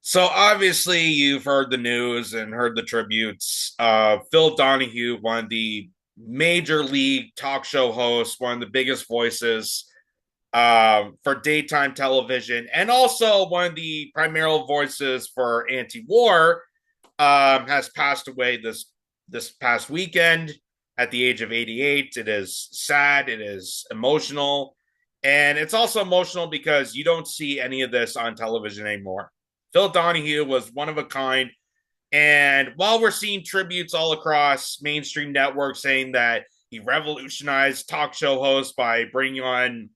So obviously you've heard the news and heard the tributes. Phil Donahue, one of the major league talk show hosts, one of the biggest voices for daytime television, and also one of the primary voices for anti-war, has passed away this past weekend at the age of 88. It is sad. It is emotional. And it's also emotional because you don't see any of this on television anymore. Phil Donahue was one of a kind. And while we're seeing tributes all across mainstream networks saying that he revolutionized talk show hosts by bringing on,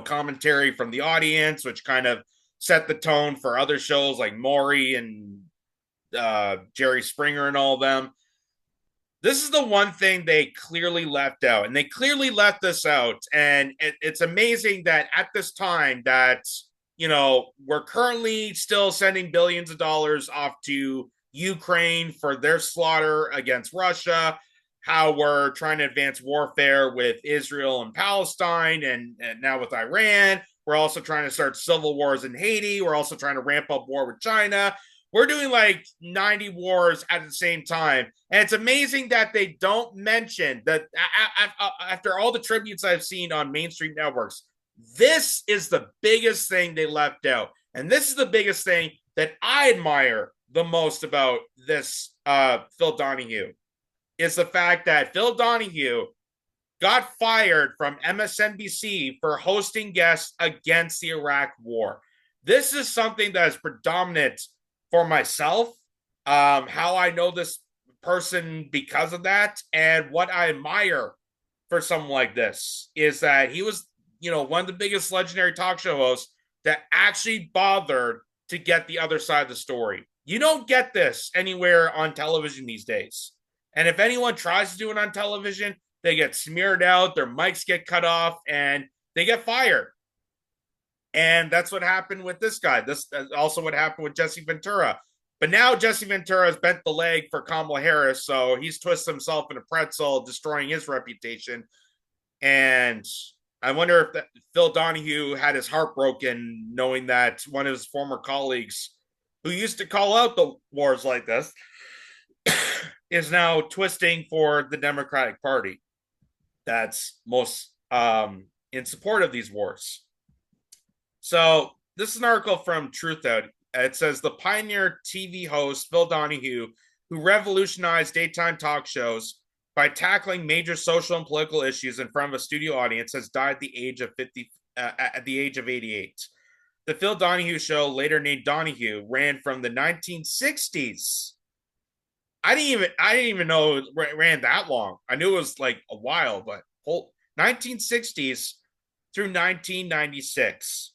commentary from the audience, which kind of set the tone for other shows like Maury and Jerry Springer and all of them. This is the one thing they clearly left out, and they clearly left this out. And it's amazing that at this time that we're currently still sending billions of dollars off to Ukraine for their slaughter against Russia, how we're trying to advance warfare with Israel and Palestine, and now with Iran. We're also trying to start civil wars in Haiti. We're also trying to ramp up war with China. We're doing like 90 wars at the same time. And it's amazing that they don't mention that after all the tributes I've seen on mainstream networks, this is the biggest thing they left out. And this is the biggest thing that I admire the most about this Phil Donahue is the fact that Phil Donahue got fired from MSNBC for hosting guests against the Iraq war. This is something that is predominant for myself, how I know this person because of that. And what I admire for someone like this is that he was, one of the biggest legendary talk show hosts that actually bothered to get the other side of the story. You don't get this anywhere on television these days. And if anyone tries to do it on television, they get smeared out, their mics get cut off, and they get fired. And that's what happened with this guy. This is also what happened with Jesse Ventura. But now Jesse Ventura has bent the leg for Kamala Harris, so he's twisted himself in a pretzel, destroying his reputation. And I wonder if Phil Donahue had his heart broken knowing that one of his former colleagues, who used to call out the wars like this, is now twisting for the Democratic Party. That's most in support of these wars. So this is an article from Truthout. It says the pioneer TV host Phil Donahue, who revolutionized daytime talk shows by tackling major social and political issues in front of a studio audience, has died at the age of 50. At the age of 88. The Phil Donahue Show, later named Donahue, ran from the 1960s. I didn't even know it ran that long. I knew it was like a while, but whole 1960s through 1996.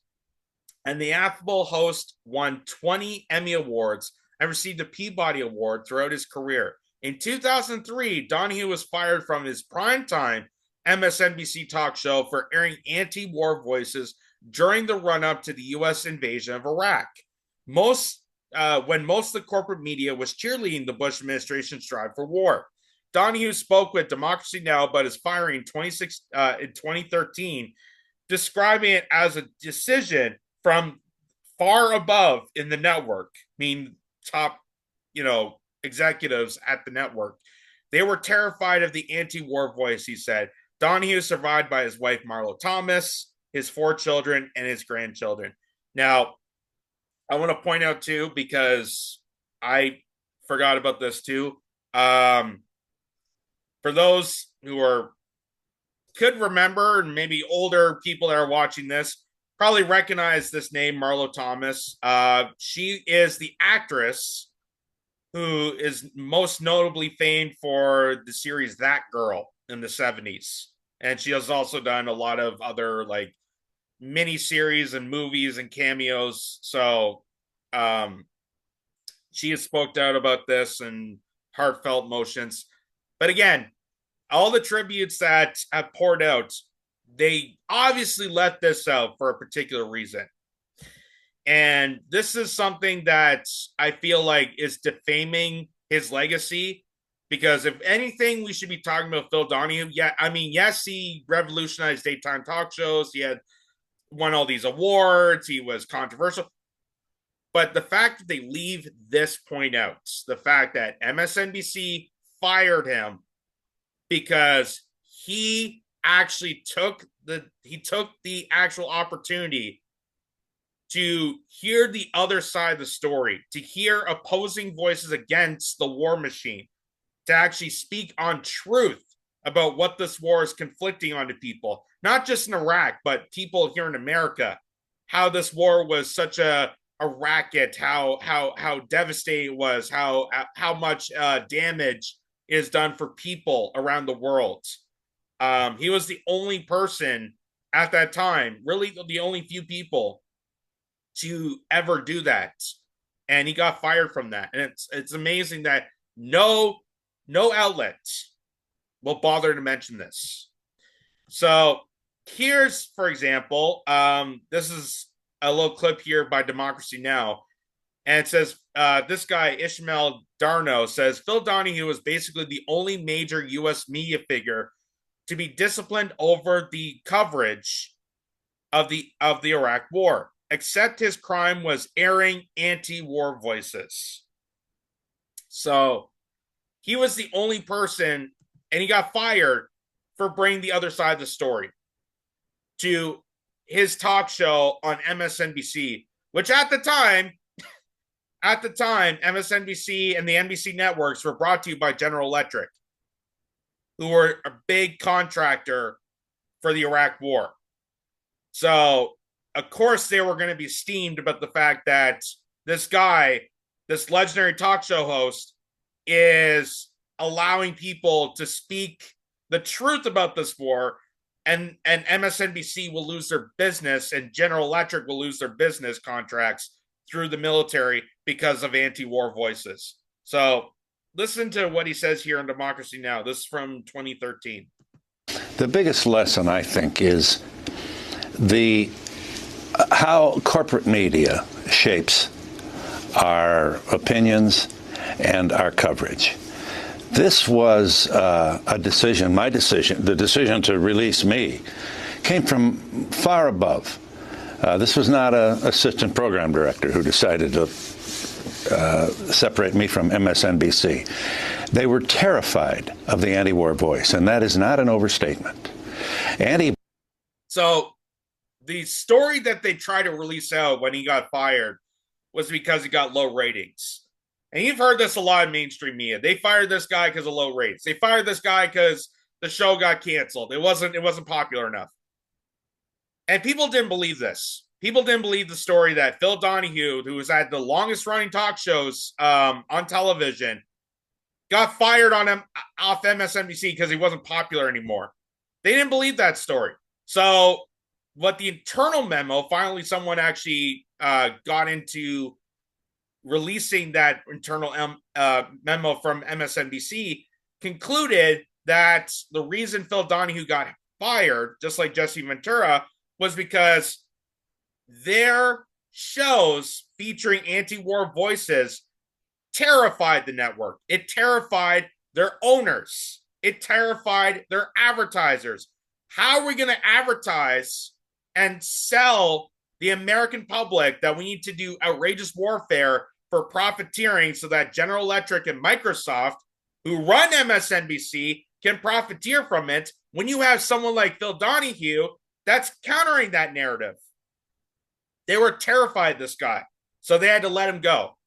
And the affable host won 20 Emmy Awards and received a Peabody Award throughout his career. In 2003, Donahue was fired from his primetime MSNBC talk show for airing anti-war voices during the run-up to the U.S. invasion of Iraq. When most of the corporate media was cheerleading the Bush administration's drive for war. Donahue spoke with Democracy Now! About his firing in 2013, describing it as a decision from far above in the network, meaning top, executives at the network. They were terrified of the anti-war voice, he said. Donahue is survived by his wife, Marlo Thomas, his 4 children, and his grandchildren. Now, I want to point out, too, because I forgot about this, too. For those who could remember, and maybe older people that are watching this, probably recognize this name, Marlo Thomas. She is the actress who is most notably famed for the series That Girl in the 70s. And she has also done a lot of other like mini series and movies and cameos. So she has spoke out about this and heartfelt motions. But again, all the tributes that have poured out, they obviously let this out for a particular reason. And this is something that I feel like is defaming his legacy. Because if anything, we should be talking about Phil Donahue. Yeah, I mean, yes, he revolutionized daytime talk shows. He had won all these awards. He was controversial. But the fact that they leave this point out, the fact that MSNBC fired him because he actually took the actual opportunity to hear the other side of the story, to hear opposing voices against the war machine, to actually speak on truth about what this war is conflicting onto people, not just in Iraq, but people here in America, how this war was such a racket, how devastating it was, how much damage is done for people around the world. He was the only person at that time, really the only few people to ever do that, and he got fired from that. And it's amazing that no outlet will bother to mention this. So here's, for example, this is a little clip here by Democracy Now! And it says, this guy, Ishmael Darno, says, Phil Donahue was basically the only major U.S. media figure to be disciplined over the coverage of the Iraq war, except his crime was airing anti-war voices. So he was the only person, and he got fired for bringing the other side of the story to his talk show on MSNBC, which at the time, MSNBC and the NBC networks were brought to you by General Electric, who were a big contractor for the Iraq war. So, of course, they were going to be steamed about the fact that this guy, this legendary talk show host, is allowing people to speak the truth about this war, and MSNBC will lose their business, and General Electric will lose their business contracts through the military because of anti-war voices. So listen to what he says here on Democracy Now! This is from 2013. The biggest lesson, I think, is how corporate media shapes our opinions and our coverage. This was a decision, my decision, the decision to release me, came from far above. This was not an assistant program director who decided to separate me from MSNBC. They were terrified of the anti-war voice, and that is not an overstatement. So the story that they tried to release out when he got fired was because he got low ratings. And you've heard this a lot in mainstream media. They fired this guy because of low ratings. They fired this guy because the show got canceled. It wasn't popular enough. And people didn't believe this. People didn't believe the story that Phil Donahue, who was at the longest running talk shows on television, got fired off MSNBC because he wasn't popular anymore. They didn't believe that story. So what the internal memo, finally someone actually got into releasing that internal memo from MSNBC, concluded that the reason Phil Donahue got fired, just like Jesse Ventura, was because their shows featuring anti-war voices terrified the network. It terrified their owners. It terrified their advertisers. How are we going to advertise and sell the American public that we need to do outrageous warfare for profiteering so that General Electric and Microsoft, who run MSNBC, can profiteer from it when you have someone like Phil Donahue that's countering that narrative? They were terrified of this guy, so they had to let him go.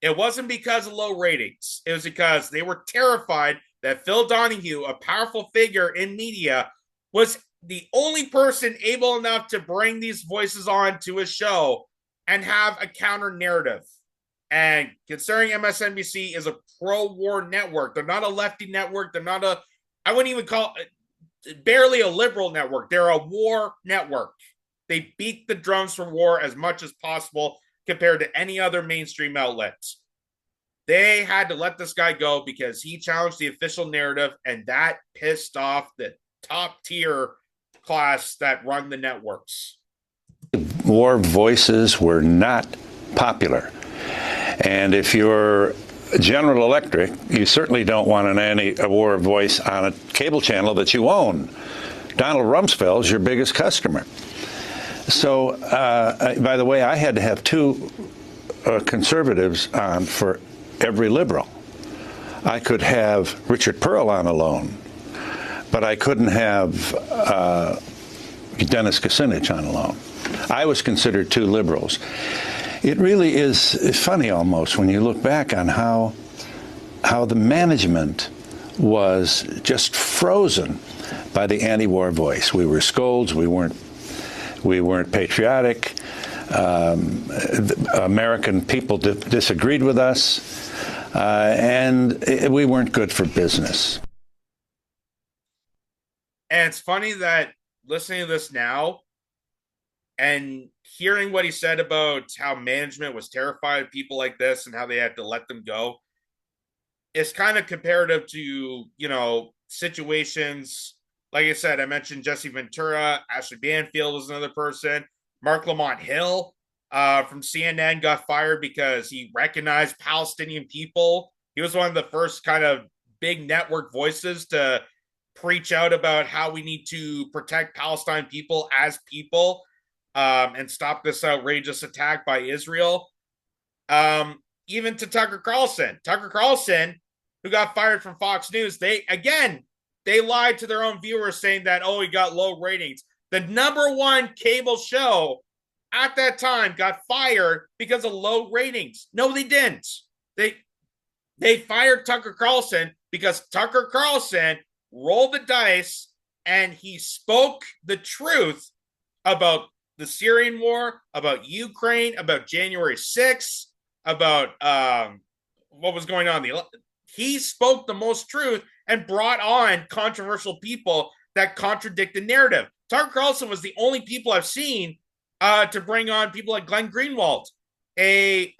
It wasn't because of low ratings. It was because they were terrified that Phil Donahue, a powerful figure in media, was the only person able enough to bring these voices on to his show and have a counter narrative. And considering MSNBC is a pro-war network, they're not a lefty network. They're not I wouldn't even call it barely a liberal network. They're a war network. They beat the drums for war as much as possible compared to any other mainstream outlets. They had to let this guy go because he challenged the official narrative, and that pissed off the top tier class that run the networks. War voices were not popular. And if you're General Electric, you certainly don't want an anti-war voice on a cable channel that you own. Donald Rumsfeld's your biggest customer. So, by the way, I had to have two conservatives on for every liberal. I could have Richard Pearl on alone, but I couldn't have Dennis Kucinich on alone. I was considered two liberals. It really is funny almost when you look back on how the management was just frozen by the anti-war voice. We were scolds. We weren't patriotic. American people disagreed with us, and we weren't good for business. And it's funny that listening to this now and hearing what he said about how management was terrified of people like this and how they had to let them go is kind of comparative to, situations. Like I said, I mentioned Jesse Ventura, Ashley Banfield was another person. Mark Lamont Hill from CNN got fired because he recognized Palestinian people. He was one of the first kind of big network voices to preach out about how we need to protect Palestine people as people, and stop this outrageous attack by Israel. Even to Tucker Carlson, who got fired from Fox News, they lied to their own viewers saying that, he got low ratings. The number one cable show at that time got fired because of low ratings. No, they didn't. They fired Tucker Carlson because Tucker Carlson rolled the dice and he spoke the truth about the Syrian war, about Ukraine, about January 6th, about what was going on. He spoke the most truth and brought on controversial people that contradict the narrative. Tucker Carlson was the only people I've seen to bring on people like Glenn Greenwald, a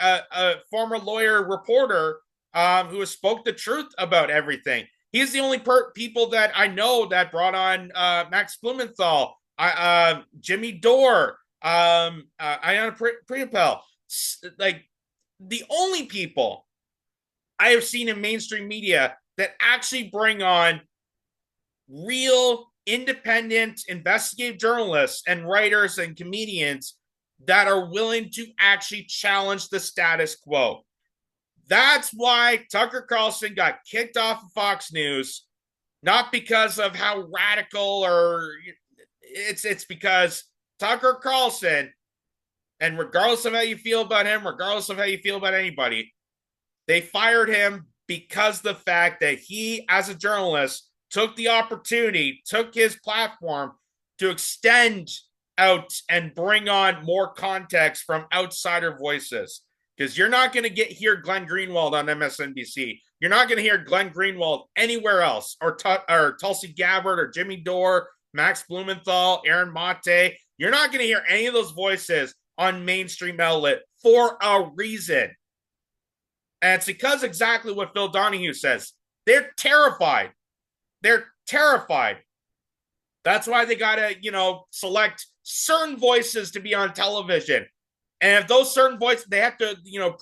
former lawyer reporter who has spoke the truth about everything. He's the only people that I know that brought on Max Blumenthal, Jimmy Dore, Ayanna Priyapel. Like, the only people I have seen in mainstream media that actually bring on real independent investigative journalists and writers and comedians that are willing to actually challenge the status quo. That's why Tucker Carlson got kicked off of Fox News, not because of how radical or it's because Tucker Carlson, and regardless of how you feel about him, regardless of how you feel about anybody, they fired him because the fact that he, as a journalist, took the opportunity, took his platform to extend out and bring on more context from outsider voices. Because you're not going to hear Glenn Greenwald on MSNBC. You're not going to hear Glenn Greenwald anywhere else, or Tulsi Gabbard, or Jimmy Dore, Max Blumenthal, Aaron Mate. You're not going to hear any of those voices on mainstream outlet for a reason. And it's because exactly what Phil Donahue says. They're terrified. They're terrified. That's why they got to, select certain voices to be on television. And if those certain voices, they have to,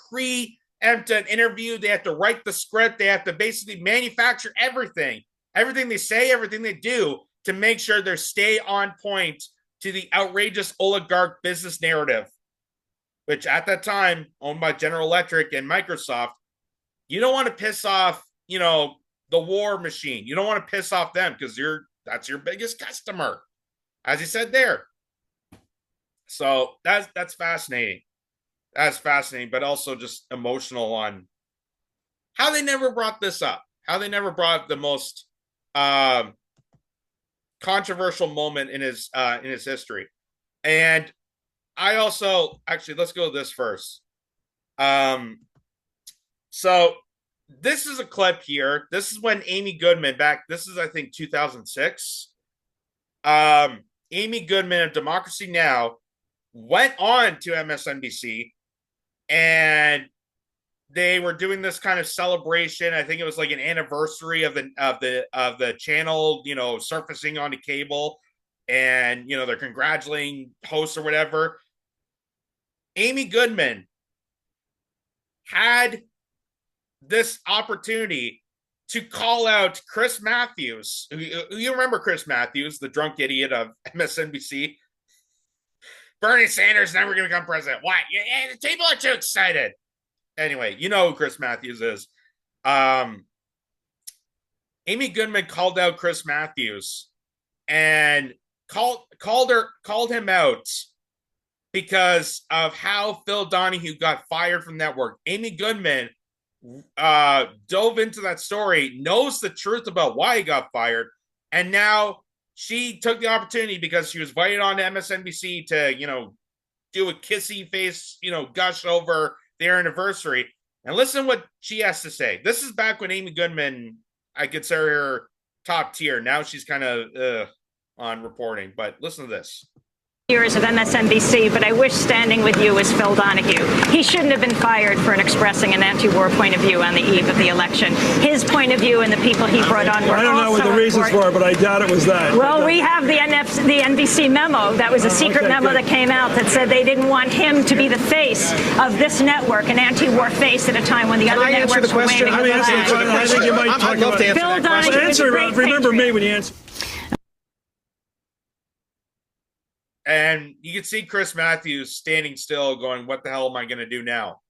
preempt an interview. They have to write the script. They have to basically manufacture everything they say, everything they do, to make sure they stay on point to the outrageous oligarch business narrative, which at that time owned by General Electric and Microsoft. You don't want to piss off, the war machine. You don't want to piss off them because that's your biggest customer, as you said there. So that's fascinating. That's fascinating, but also just emotional on how they never brought this up, how they never brought the most controversial moment in his history. And I also, actually, let's go with this first. So this is a clip here. This is when Amy Goodman this is, I think, 2006. Amy Goodman of Democracy Now! Went on to MSNBC, and they were doing this kind of celebration. I think it was like an anniversary of the channel, surfacing onto cable, and they're congratulating hosts or whatever. Amy Goodman had this opportunity to call out Chris Matthews. You remember Chris Matthews, the drunk idiot of MSNBC? Bernie Sanders is never going to become president. Why? Yeah, the people are too excited. Anyway, you know who Chris Matthews is. Um, Amy Goodman called out Chris Matthews and called him out because of how Phil Donahue got fired from network. Amy Goodman dove into that story, knows the truth about why he got fired, and now she took the opportunity because she was invited on to MSNBC to, do a kissy face, gush over their anniversary. And listen what she has to say. This is back when Amy Goodman, I consider her top tier. Now she's kind of on reporting, but listen to this. Years of MSNBC, but I wish standing with you is Phil Donahue. He shouldn't have been fired for expressing an anti-war point of view on the eve of the election. His point of view and the people he brought on were I don't know what the reasons for, but I doubt it was that. Well, we have the NBC memo. That was a secret memo that came out that said they didn't want him to be the face of this network, an anti-war face at a time when the other networks were waving the flag. I think you might talk about Phil Donahue is a great remember me when you answer. And you can see Chris Matthews standing still going, what the hell am I going to do now?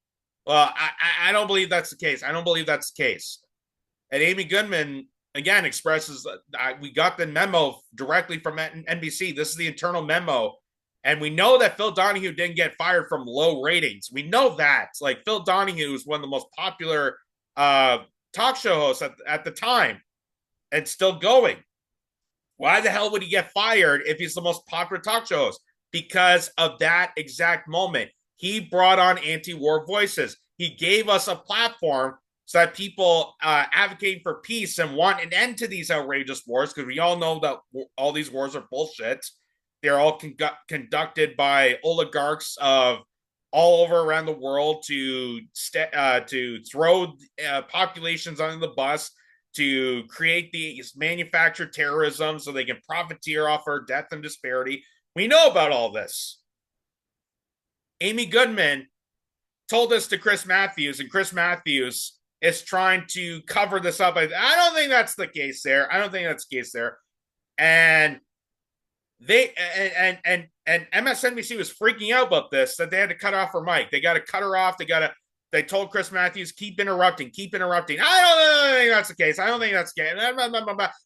Well, I don't believe that's the case. I don't believe that's the case. And Amy Goodman, again, expresses, we got the memo directly from NBC. This is the internal memo. And we know that Phil Donahue didn't get fired from low ratings. We know that. Like, Phil Donahue is one of the most popular talk show hosts at the time and still going. Why the hell would he get fired if he's the most popular talk show host? Because of that exact moment. He brought on anti-war voices. He gave us a platform so that people advocating for peace and want an end to these outrageous wars, because we all know that all these wars are bullshit. They're all conducted by oligarchs of all over around the world to throw populations under the bus, to create these manufactured terrorism so they can profiteer off our death and disparity. We know about all this. Amy Goodman told this to Chris Matthews, and Chris Matthews is trying to cover this up. I don't think that's the case there. And and MSNBC was freaking out about this, that they had to cut off her mic. They got to cut her off. They told Chris Matthews, keep interrupting. I don't think that's the case.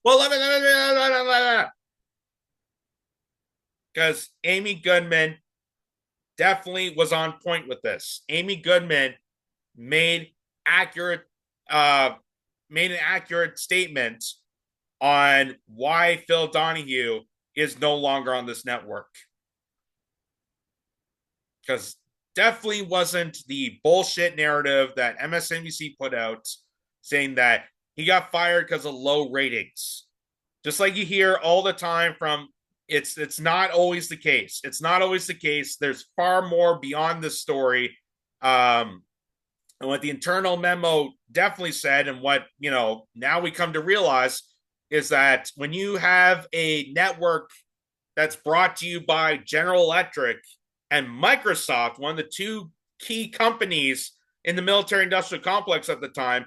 Well, because Amy Goodman definitely was on point with this. Amy Goodman made an accurate statement on why Phil Donahue is no longer on this network. Because definitely wasn't the bullshit narrative that MSNBC put out saying that he got fired because of low ratings. Just like you hear all the time from, it's not always the case. It's not always the case. There's far more beyond this story. And what the internal memo definitely said, and what, now we come to realize, is that when you have a network that's brought to you by General Electric and Microsoft, one of the two key companies in the military industrial complex at the time,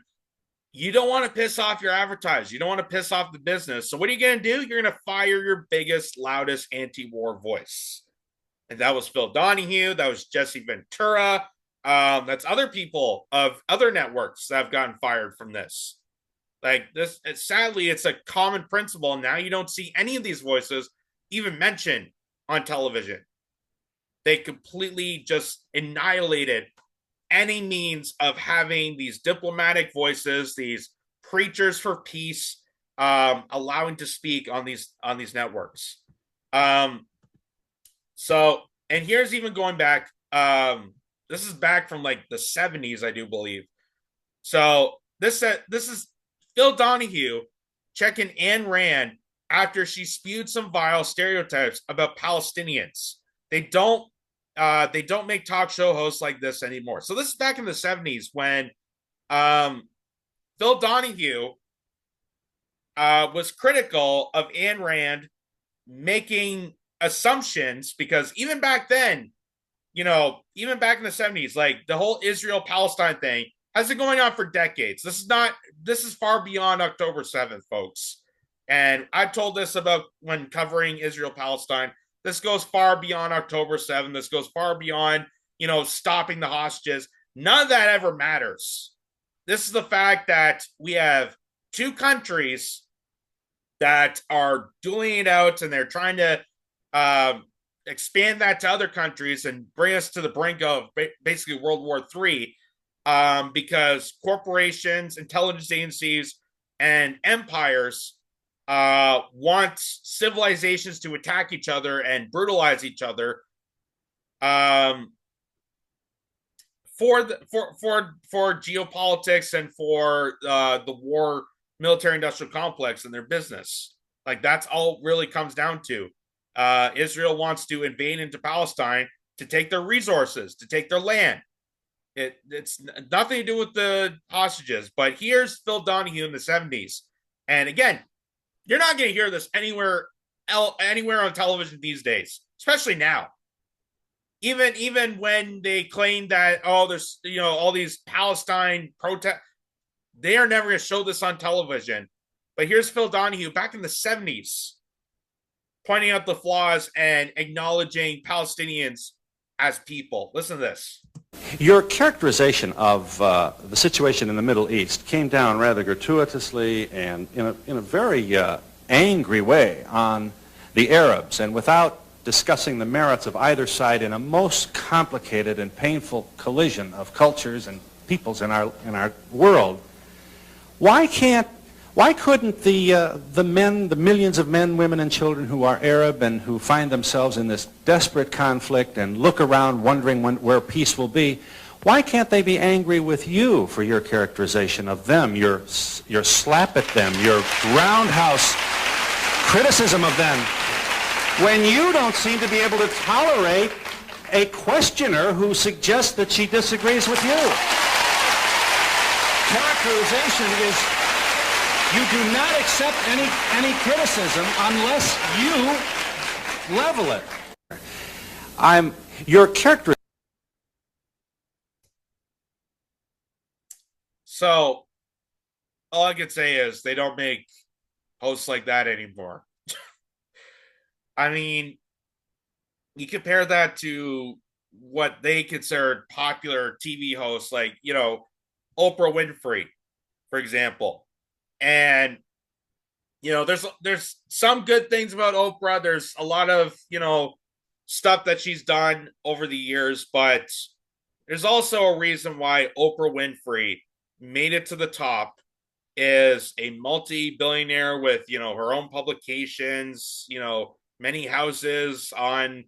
you don't want to piss off your advertisers. You don't want to piss off the business. So what are you going to do? You're going to fire your biggest, loudest anti-war voice. And that was Phil Donahue. That was Jesse Ventura. That's other people of other networks that have gotten fired from this. Like this, sadly, it's a common principle. Now you don't see any of these voices even mentioned on television. They completely just annihilated any means of having these diplomatic voices, these preachers for peace, allowing to speak on these networks. So, and here's even going back. This is back from like the 70s, I do believe. So this is Phil Donahue checking Ayn Rand after she spewed some vile stereotypes about Palestinians. They don't make talk show hosts like this anymore. So this is back in the 70s when Phil Donahue was critical of Ayn Rand making assumptions, because even back then, even back in the 70s, like the whole Israel-Palestine thing has been going on for decades. This is far beyond October 7th, folks. And I told this about when covering Israel-Palestine. This goes far beyond October 7th. This goes far beyond, stopping the hostages. None of that ever matters. This is the fact that we have two countries that are dueling it out, and they're trying to expand that to other countries and bring us to the brink of basically World War III, because corporations, intelligence agencies, and empires want civilizations to attack each other and brutalize each other, for geopolitics and for the war military industrial complex and their business. Like, that's all really comes down to. Israel wants to invade into Palestine to take their resources, to take their land. It's nothing to do with the hostages. But here's Phil Donahue in the 70s. And again, you're not going to hear this anywhere on television these days, especially now. Even when they claim that, there's all these Palestine protests, they are never going to show this on television. But here's Phil Donahue back in the 70s pointing out the flaws and acknowledging Palestinians as people. Listen to this. Your characterization of the situation in the Middle East came down rather gratuitously and in a very angry way on the Arabs, and without discussing the merits of either side in a most complicated and painful collision of cultures and peoples in our world. Why couldn't the men, the millions of men, women, and children who are Arab and who find themselves in this desperate conflict and look around wondering where peace will be, why can't they be angry with you for your characterization of them, your slap at them, your roundhouse criticism of them, when you don't seem to be able to tolerate a questioner who suggests that she disagrees with you? Characterization is you do not accept any criticism unless you level it. Your character. So all I could say is they don't make hosts like that anymore. I mean, you compare that to what they considered popular TV hosts, like, Oprah Winfrey, for example. And, there's some good things about Oprah. There's a lot of, stuff that she's done over the years, but there's also a reason why Oprah Winfrey made it to the top, is a multi-billionaire with, her own publications, many houses on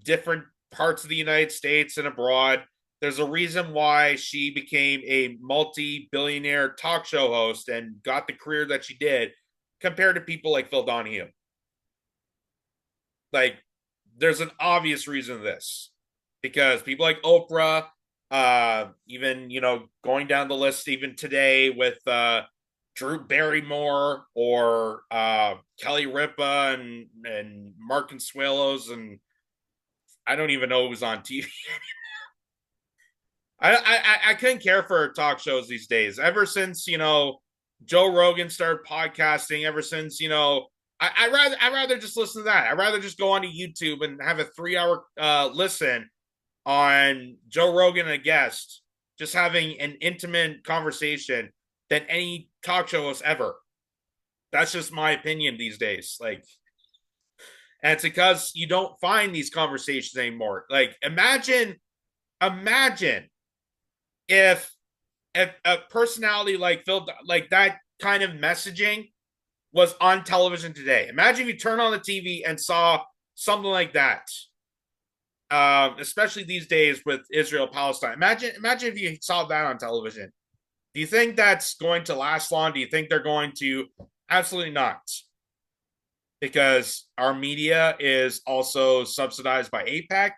different parts of the United States and abroad. There's a reason why she became a multi-billionaire talk show host and got the career that she did, compared to people like Phil Donahue. Like, there's an obvious reason to this, because people like Oprah, even, going down the list even today with Drew Barrymore or Kelly Ripa and Mark Consuelos, and I don't even know who's on TV. I couldn't care for talk shows these days. Ever since, Joe Rogan started podcasting, ever since, I'd rather just listen to that. I'd rather just go onto YouTube and have a 3-hour listen on Joe Rogan and a guest, just having an intimate conversation, than any talk show host ever. That's just my opinion these days. Like, and it's because you don't find these conversations anymore. Like, imagine if a personality like Phil, like that kind of messaging, was on television today. Imagine if you turn on the TV and saw something like that. Especially these days with Israel, Palestine. Imagine if you saw that on television. Do you think that's going to last long? Do you think they're going to? Absolutely not. Because our media is also subsidized by AIPAC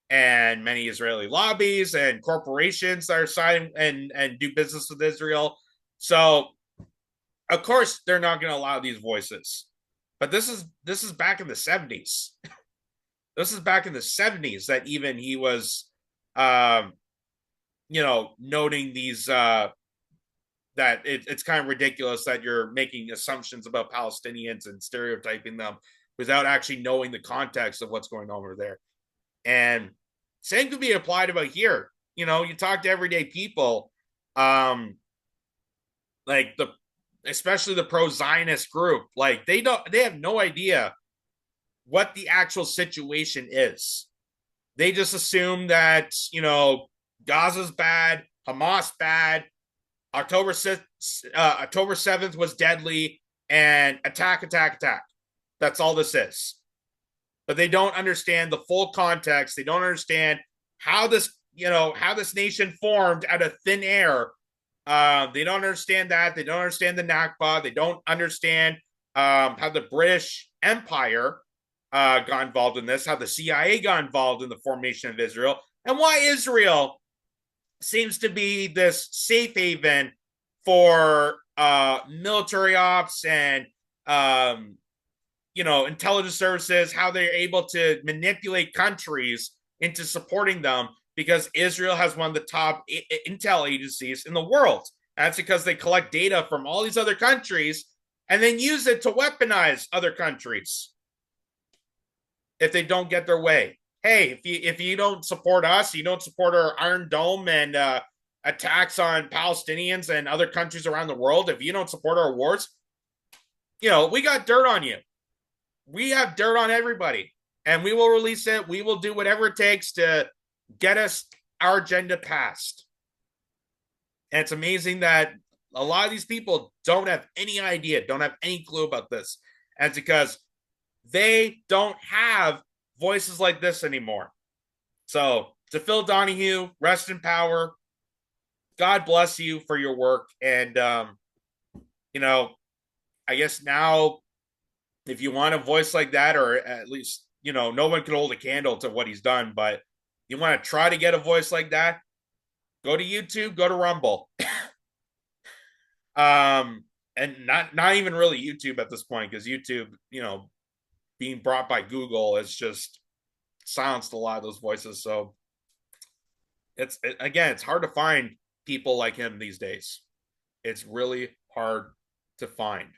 and many Israeli lobbies and corporations that are signing and do business with Israel. So, of course, they're not going to allow these voices. But this is back in the 70s. This is back in the 70s that even he was, noting these, that it's kind of ridiculous that you're making assumptions about Palestinians and stereotyping them. without actually knowing the context of what's going on over there. And same could be applied about here. You know, you talk to everyday people, like especially the pro-Zionist group, like they have no idea what the actual situation is. They just assume that, you know, Gaza's bad, Hamas bad, October 7th was deadly, and attack. That's all this is. But they don't understand the full context. They don't understand how this nation formed out of thin air. They don't understand that. They don't understand the Nakba. They don't understand how the British Empire got involved in this, how the CIA got involved in the formation of Israel, and why Israel seems to be this safe haven for military ops and intelligence services, how they're able to manipulate countries into supporting them, because Israel has one of the top intel agencies in the world. That's because they collect data from all these other countries and then use it to weaponize other countries if they don't get their way. Hey, if you don't support us, you don't support our Iron Dome and attacks on Palestinians and other countries around the world, if you don't support our wars, we got dirt on you. We have dirt on everybody, and we will release it. We will do whatever it takes to get us our agenda passed. And it's amazing that a lot of these people don't have any idea, don't have any clue about this. And it's because they don't have voices like this anymore. So to Phil Donahue, rest in power. God bless you for your work. And, I guess now, if you want a voice like that, or at least, no one can hold a candle to what he's done, but you want to try to get a voice like that, go to YouTube, go to Rumble. And not even really YouTube at this point, because YouTube, being brought by Google has just silenced a lot of those voices. So it's hard to find people like him these days. It's really hard to find.